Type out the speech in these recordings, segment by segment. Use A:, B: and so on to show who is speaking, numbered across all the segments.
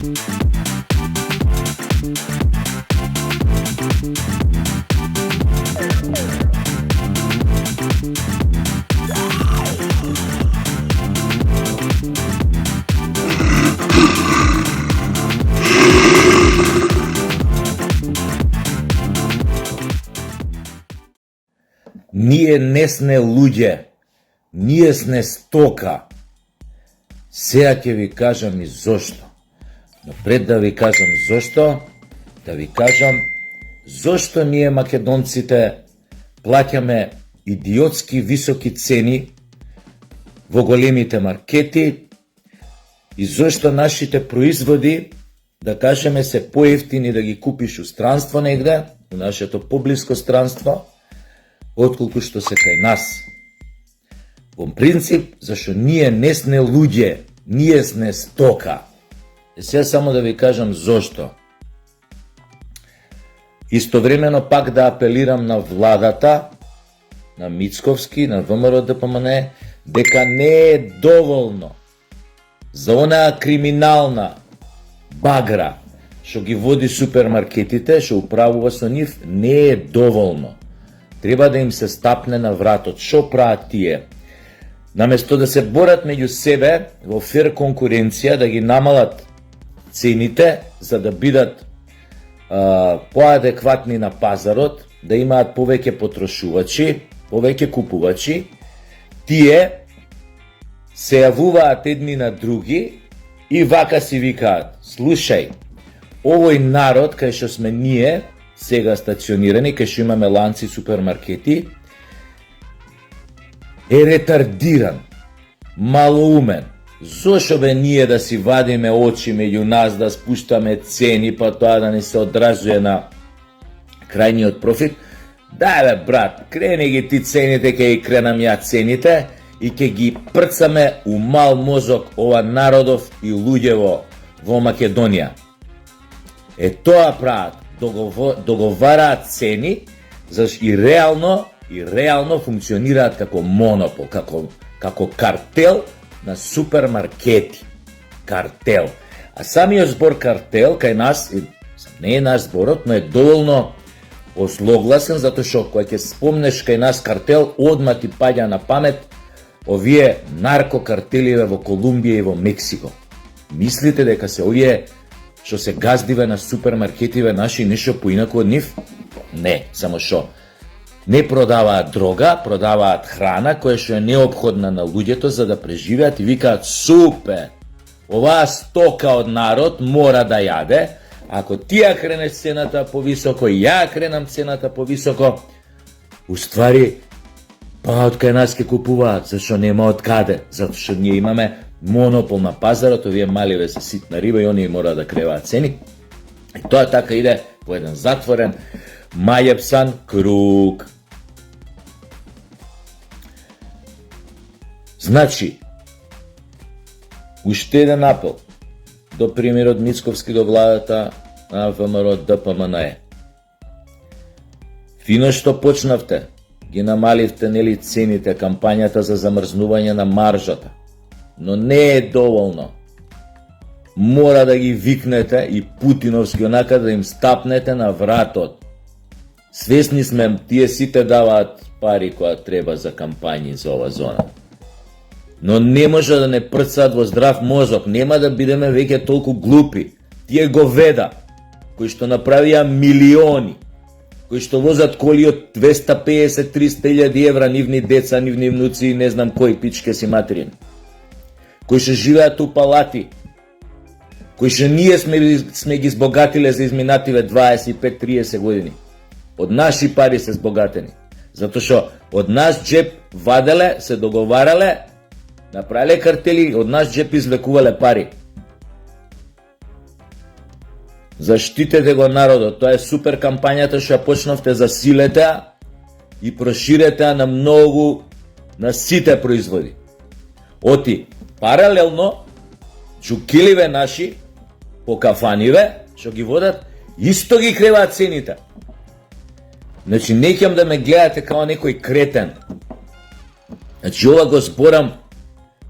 A: Ние не сме луѓе, ние сме стока. Сега ќе ви кажам и зошто. Но пред да ви кажам зошто, да ви кажам зошто ние македонците плаќаме идиотски високи цени во големите маркети и зошто нашите производи, да кажеме, се поевтини да ги купиш у странство негде, у нашето поблиско странство, отколку што се кај нас. Во принцип, зашто ние не сме луѓе, ние сме стока. И сега само да ви кажам зошто. Истовремено пак да апелирам на владата, на Мицковски, на ВМРО ДПМН, дека не е доволно за онаа криминална багра што ги води супермаркетите, што управува со нив, не е доволно. Треба да им се стапне на вратот. Шо прават тие? Наместо да се борат меѓу себе во фер конкуренција, да ги намалат цените за да бидат поадекватни на пазарот, да имаат повеќе потрошувачи, повеќе купувачи, тие се јавуваат едни на други и вака си викаат: слушај, овој народ кај што сме ние сега стационирани, кај што имаме ланци супермаркети, е ретардиран, малоумен. Зошо бе ние да си вадиме очи меѓу нас, да спуштаме цени, па тоа да не се одразуе на крајниот профит? Дај бе брат, крени ги ти цените, ке ги кренам ја цените и ке ги прцаме у мал мозок ова народов и луѓево во Македонија. Е тоа прават, договараат цени, зашто и реално функционираат како монопол, како картел на супермаркети. Картел. А самиот збор картел кај нас, не е наш зборот, но е доволно озлогласен, затоа што кога ќе спомнеш кај нас картел, одма ти паѓа на памет овие наркокартеливе во Колумбија и во Мексико. Мислите дека се овие што се газдиве на супермаркетиве наши нешто поинаку од нив? Не, само што не продаваат дрога, продаваат храна која што е неопходна на луѓето за да преживеат и викаат: супер, оваа стока од народ мора да јаде, ако ти ја кренеш цената повисоко, ја кренам цената повисоко, уствари па од кај нас ке купуваат, зашто нема од каде, затоа што ние имаме монопол на пазарот, овие маливе се ситна риба и оние мора да креваат цени. И тоа така иде по еден затворен, мајепсан круг. Значи, уште еден апел до премиерот Мицковски, до владата на ВМРО ДПМН е: фино што почнавте, ги намаливте нели цените, кампањата за замрзнување на маржата, но не е доволно. Мора да ги викнете и путиновски онака да им стапнете на вратот. Свесни сме, тие сите даваат пари која треба за кампањи за ова зона. Но не може да не прцаат во здрав мозок, нема да бидеме веќе толку глупи. Тие говеда, кои што направија милиони, кои што возат коли од 250-300 евра, нивни деца, нивни внуци и не знам кои пичке си материн, кои што живеат у палати, кои што ние сме ги збогатиле за изминативе 25-30 години. Од наши пари се збогатени. Затоа што од наш джеп ваделе, се договарале, направиле картели, од наш джеп извлекувале пари. Заштитете го народот, тоа е супер кампањата што ја почнавте за силете и проширете на многу, на сите производи. Оти, паралелно, чукиливе наши, по кафаниве, што ги водат, исто ги креваат цените. Значи, не ќе да ме гледате као некој кретен. Значи, ова го зборам,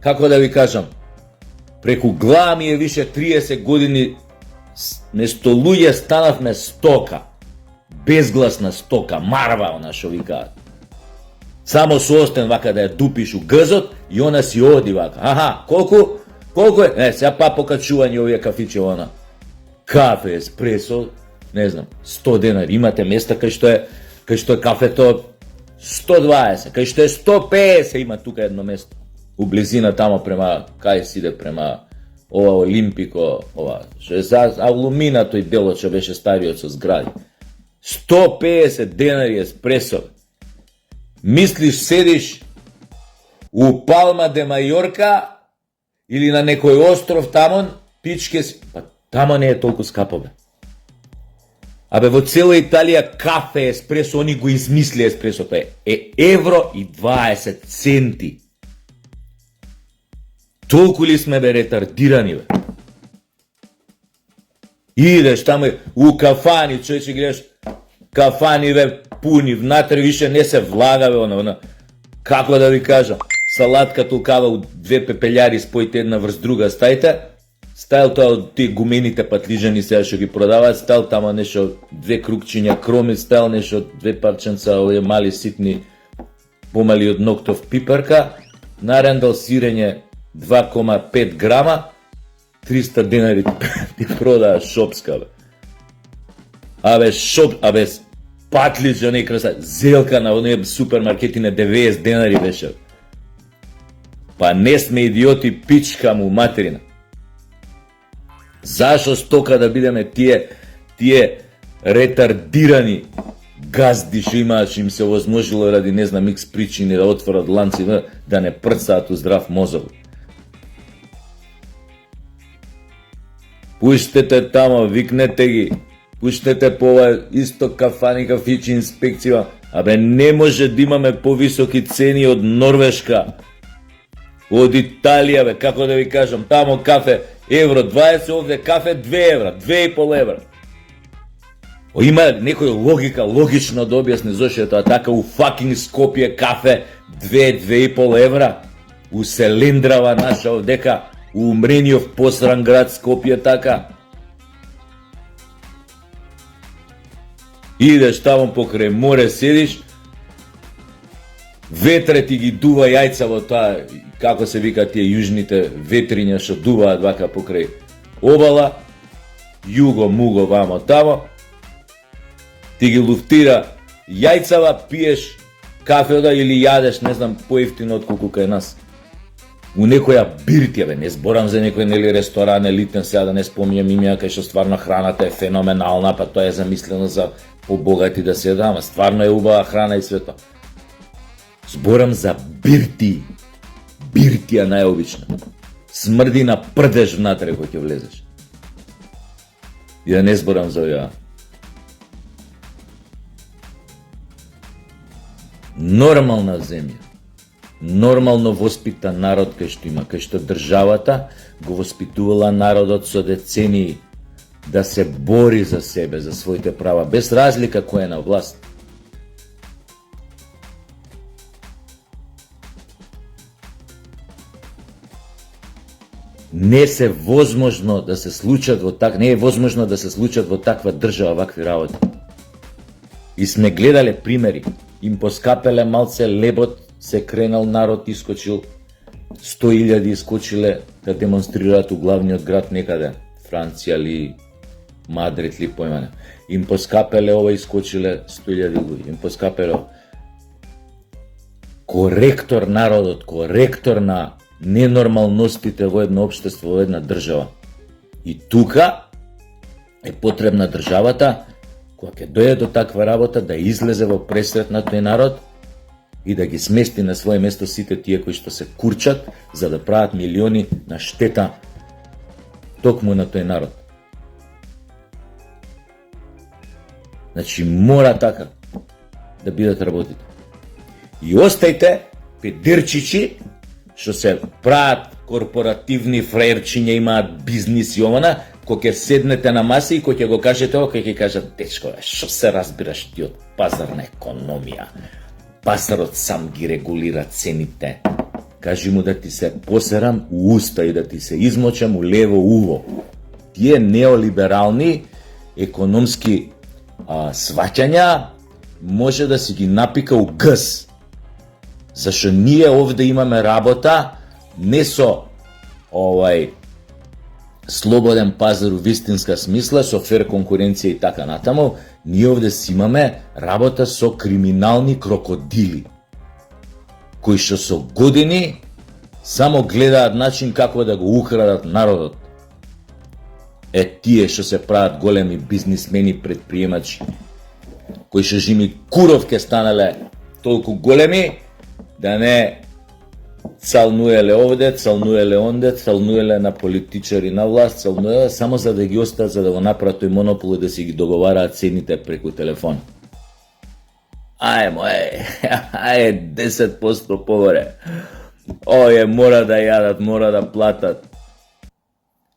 A: како да ви кажам, Преку глава ми е више 30 години, место луѓе станавме стока. Безгласна стока, марва, она шо викаат. Само со остен вака да ја дупиш у гзот и она си оди вака. Аха, колку е? Сега па покачување овие кафиче, она. Кафе, еспресо, не знам, 100 денари. Имате места кај што е кафето 120, кај што е 150, има тука едно место. У близина тамо према, кај си иде према ова Олимпико, ова, што е за алумина тој делот што беше стариот со згради. 150 денари еспресо. Мислиш седиш у Палма де Мајорка или на некој остров тамон, пичке си, па тамо не е толку скапо бе. Абе во цела Италија кафе еспресо, они го измисли еспресото е евро и 20 центи. Толку ли сме бе ретардирани бе? Идеш тамо у кафани, човече гледаш, кафани бе пуни, внатре више не се влага бе, она, како да ви кажам, салатка толкава у две пепелјари споите една врз друга стајте, стајал тоа од тие гумените патлижани сега што ги продаваат, стајал тамо нешто две крукчиња кроми, стајал нешто две парченца овие мали ситни, помали од ноктов пипарка, нарендал сирење 2,5 грама, 300 денари ти продава шопска бе. Абе патлиџа не краса, зелка на оние супермаркети на 90 денари беше. Па не сме идиоти, пичка му материна. Зашо стока да бидеме тие ретардирани газди што имаат, што им се овозможило ради не знам икс причини да отворат ланци, да не прцаат у здрав мозок. Пуштете тамо, викнете ги, пуштете по ова исто кафани, кафичи, инспекција. Абе не може да имаме повисоки цени од Норвешка, од Италија, бе, како да ви кажам, тамо кафе евро 20, овде кафе 2 евра, 2,5 евра. Има некој логика, логично да објасни зошто е тоа така. У факинг Скопје кафе 2,5 евра, у Селендрава наша овдека, у умрениот посран град Скопје така. Идеш тамо покрај море, седиш, ветре ти ги дува јајца во тоа, како се вика тие јужните ветриња што дуваат вака покрај обала, југо, муго, вамо, тамо, ти ги луфтира јајцава, пиеш кафеда или јадеш, не знам, поевтино отколку кај нас. У некоја биртија, бе, не зборам за некој нели ресторан елитен, сега да не спомнјам имија, кај што стварно храната е феноменална, па тоа е замислено за побогати да се дама, стварно е убава храна и свето. Зборам за биртии, биртија најобична. Смрди на прдеж внатре кој ќе влезеш. И да не зборам за оваа. Нормална земја, нормално воспитан народ кај што има, кај што државата го воспитувала народот со децении да се бори за себе, за своите права, без разлика кој е на власт. Не е возможно да се случат во таква држава вакви работи. И сме гледале примери. Им поскапеле малце лебот, се кренал народ, искочил 100.000 искочиле да демонстрираат у главниот град некаде, Франција ли, Мадрид ли, појмане. Им поскапеле ова, искочиле 100.000 луѓе, им поскапеле ова. Коректор народот, коректор на ненормалностите во едно општество, во една држава. И тука е потребна државата, кога ќе дојде до таква работа, да излезе во пресрет на тој народ и да ги смести на своје место сите тие кои што се курчат за да прават милиони на штета токму на тој народ. Значи мора така да бидат работите. И остајте педирчичи што се прават корпоративни фраерчиња, имаат бизнис и омана, кој ќе седнете на маса и кој ќе го кажете ово, кој ќе кажат, дечко, што се разбираш ти од пазарна економија? Пазарот сам ги регулира цените. кажи му да ти се посерам у уста и да ти се измочам у лево уво. Тие неолиберални економски сваќања може да си ги напика у гъс. Зашто ние овде имаме работа не со слободен пазар у вистинска смисла, со фер конкуренција и така натаму, ние овде си имаме работа со криминални крокодили, кои што со години само гледаат начин како да го украдат народот. Тие што се прават големи бизнисмени, предприемачи, кои што жими куров ке станале толку големи, да не цалнуеле овде, цалнуеле онде, цалнуеле на политичари на власт, цалнуеле само за да ги остават, за да го направат тој монопол и да си ги договараат цените преку телефон. Ајде 10% погоре. Мора да јадат, мора да платат.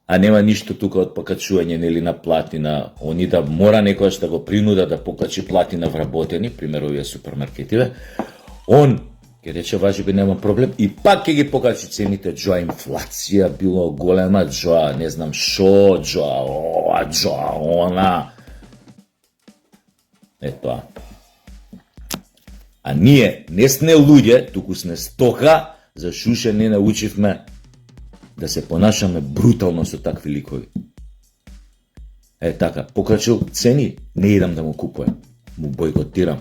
A: А нема ништо тука од покачување нели на плати на они, да мора некојаш да го принуда да покачи плати на вработени, пример овие супермаркетиве. Он ќе рече важи би нема проблем и пак ќе ги покачи цените. Джоа инфлација било голема, джоа не знам шо, джоа она. Тоа. А ние не сме луѓе, туку сме стока, зашто не научивме да се понашаме брутално со такви ликови. Така, покачил цени, не идам да му купувам, му бойкотирам.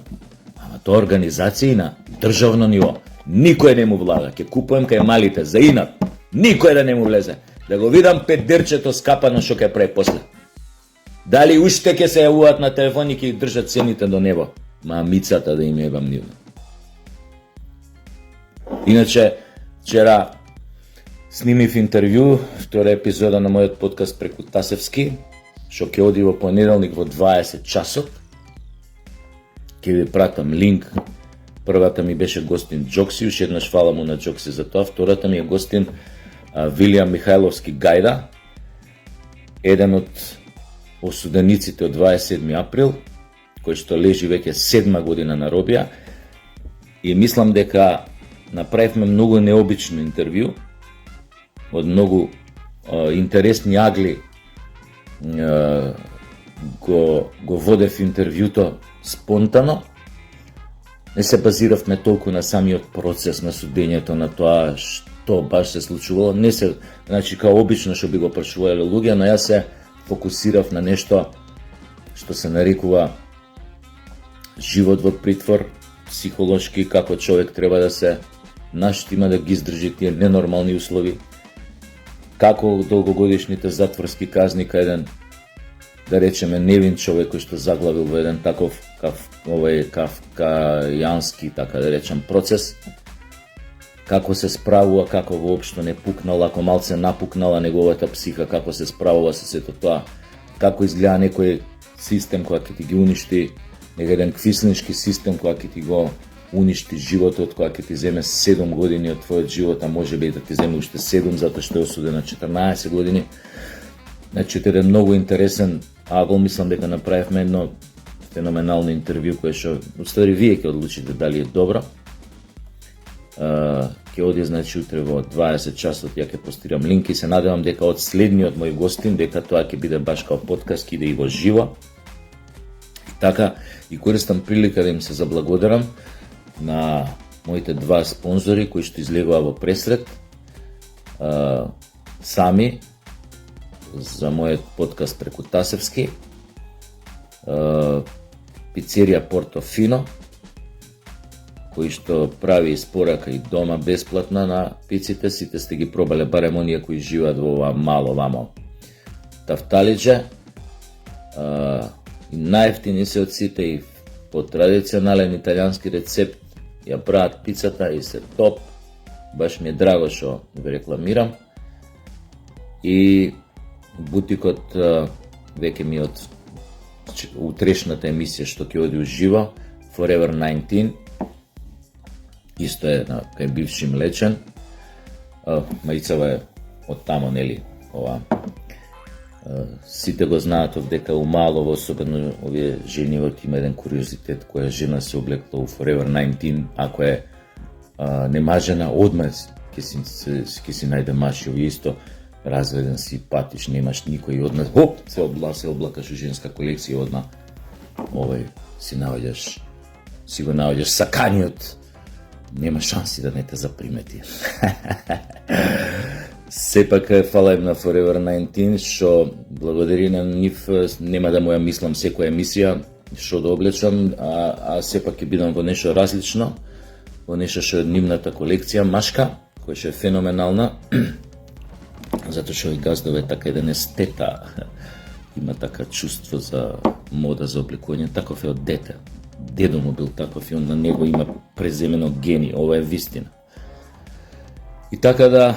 A: Ама тоа организација на државно ниво, никој не му влада, ќе купувам кај малите, за инат, никој да не му влезе, да го видам петдерчето скапано што ќе прави после. Дали уште ќе се јавуваат на телефон и ќе ги држат цените до небо, мамицата да им ебам нивно. Иначе, вчера снимив интервју, втора епизода на мојот подкаст преку Тасевски, што ќе оди во понеделник во 20 часот. Ќе ви пратам линк. Првата ми беше гостин Джокси, уште еднаш фала му на Джокси за тоа. Втората ми е гостин Вилијам Михајловски Гајда, еден од осудениците од 27 април, кој што лежи веќе 7 година на робија. И мислам дека направивме многу необично интервју, од многу интересни агли го водев интервјуто спонтано. Не се базиравме толку на самиот процес на судењето, на тоа што баш се случувало. Не се, значи, као обично што би го прашувале луѓе, но јас се фокусирав на нешто што се нарекува живот во притвор, психолошки, како човек треба да се наштима да ги издржи тие ненормални услови, како долгогодишните затворски казни кај еден, да речеме, невин човек кој што заглавил во еден таков кавкајански, така да речем, процес, како се справува, како воопшто не пукнал, ако малце напукнала неговата психа, како се справува со сето тоа, како изгледа некој систем која ќе ти ги уништи, еден квислиншки систем која ќе ти го уништи животот, која ќе ти земе 7 години од твојот живот, а може би да ти земе уште 7, затоа што е осуден на 14 години. Значи, еден многу интересен агол, мислам дека направивме едно феноменално интервју, кое што, уствари, вие ќе одлучите дали е добро. Ќе оди, значи, утре во 20 часот, ја ќе постирам линк и се надевам дека од следниот мој гостин, дека тоа ќе биде баш као подкаст, ќе иде и во живо. Така, и користам прилика да им се заблагодарам на моите два спонзори кои што излегува во пресред сами за мојот подкаст преку Тасевски, пицерија Портофино, кој што прави испорака и дома бесплатна на пиците. Сите сте ги пробале, барем оние кои живеат во ова мало вамо Тафталиџе. И најефтини се од сите и по традиционален италијански рецепт ја прават пицата и се топ. Баш ми е драго што го рекламирам. И бутикот веќе ми од утрешната емисија што ќе оди уживо, Forever 19, исто е кај бивши Млечен. Марицава е од тамо, нели, ова. Сите го знаат дека у Малово, особено овие жени, има еден куриозитет, која жена се облекла у Forever 19, ако е немажена, одма ке си најде машиови исто, разведен си, патиш, немаш никој одна, хоп, се облакаш у женска колекција, одна, си го наоѓаш саканиот, нема шанси да не те запримети. Сепак фала им на Forever 19, што благодари на нив нема да му ја мислам секоја емисија, што да облечам, а сепак ќе бидам во нешто различно, во нешто што е нивната колекција, машка, која што е феноменална, затоа што и газдове така еден естета, има така чувство за мода, за облекување, таков е од дете. Дедо му бил таков и он на него има преземено гени, ова е вистина. И така да,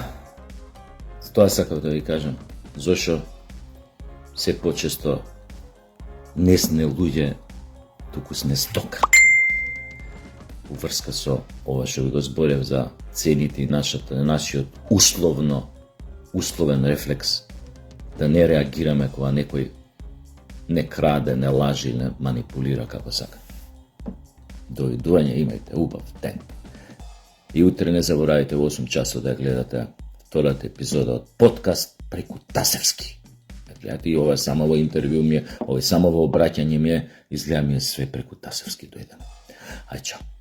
A: тоа сакав да ви кажам, зашо се почесто не сме луѓе, туку сме стока. Уврска со ова што ви го зборев за цените и нашиот условен рефлекс да не реагираме кога некој не краде, не лажи, не манипулира како сака. Довидување, имајте убав ден. И утре не заборавајте во 8 часот да гледате втората епизода од подкаст преку Тасевски. Гледате, и ова е само во интервју ми е, ова е само во обраќање ми е, изгледа ми е све преку Тасевски дојдено. Ај, чао.